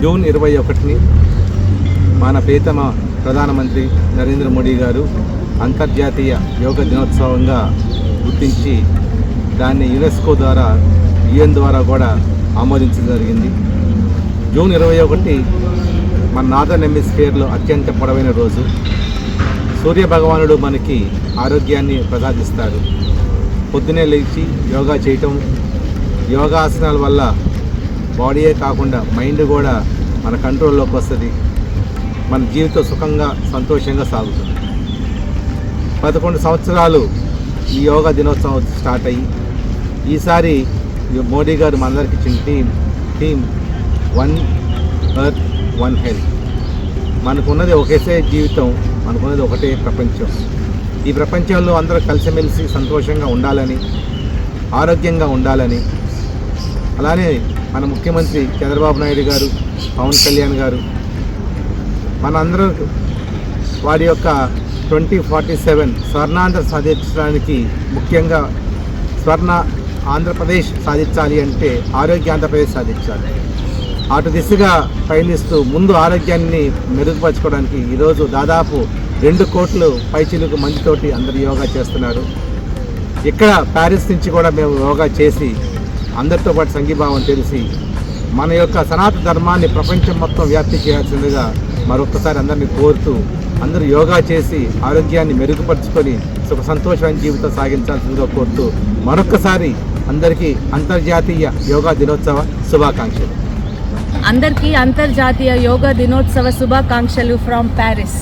June 21ని మన ప్రియతమ ప్రధానమంత్రి నరేంద్ర మోడీ గారు అంతర్జాతీయ యోగా దినోత్సవంగా గుర్తించి దాన్ని యునెస్కో ద్వారా UN ద్వారా కూడా ఆమోదించడం జరిగింది. జూన్ 21 మన నార్దర్న్ హెమిస్ఫియర్లో అత్యంత పొడవైన రోజు. సూర్య భగవానుడు మనకి ఆరోగ్యాన్ని ప్రసాదిస్తాడు. పొద్దునే లేచి యోగా చేయటం, యోగాసనాల వల్ల బాడీయే కాకుండా మైండ్ కూడా మన కంట్రోల్లోకి వస్తుంది. మన జీవితం సుఖంగా సంతోషంగా సాగుతుంది. 11 సంవత్సరాలు ఈ యోగా దినోత్సవం స్టార్ట్ అయ్యి ఈసారి మోడీ గారు మనందరికి ఇచ్చిన theme one earth one health. మనకున్నది ఒకేసే జీవితం, మనకున్నది ఒకటే ప్రపంచం. ఈ ప్రపంచంలో అందరూ కలిసిమెలిసి సంతోషంగా ఉండాలని, ఆరోగ్యంగా ఉండాలని, అలానే మన ముఖ్యమంత్రి చంద్రబాబు నాయుడు గారు, పవన్ కళ్యాణ్ గారు మనందరూ వారి యొక్క 2047 స్వర్ణాంధ్ర సాధించడానికి, ముఖ్యంగా స్వర్ణ ఆంధ్రప్రదేశ్ సాధించాలి అంటే ఆరోగ్య ఆంధ్రప్రదేశ్ సాధించాలి. అటు దిశగా పయనిస్తూ ముందు ఆరోగ్యాన్ని మెరుగుపరచుకోవడానికి ఈరోజు దాదాపు 2 కోట్ల పైచిలుకు మందితోటి అందరూ యోగా చేస్తున్నారు. ఇక్కడ ప్యారిస్ నుంచి కూడా మేము యోగా చేసి అందరితో పాటు సంఘీభావం తెలిసి మన యొక్క సనాతన ధర్మాన్ని ప్రపంచం మొత్తం వ్యాప్తి చేయాల్సిందిగా మరొకసారి అందరినీ కోరుతూ అందరూ యోగా చేసి ఆరోగ్యాన్ని మెరుగుపరుచుకొని సుఖ సంతోషమైన జీవితం సాగించాల్సిందిగా కోరుతూ మరొకసారి అందరికీ అంతర్జాతీయ యోగా దినోత్సవ శుభాకాంక్షలు. అందరికీ అంతర్జాతీయ యోగా దినోత్సవ శుభాకాంక్షలు ఫ్రమ్ ప్యారిస్.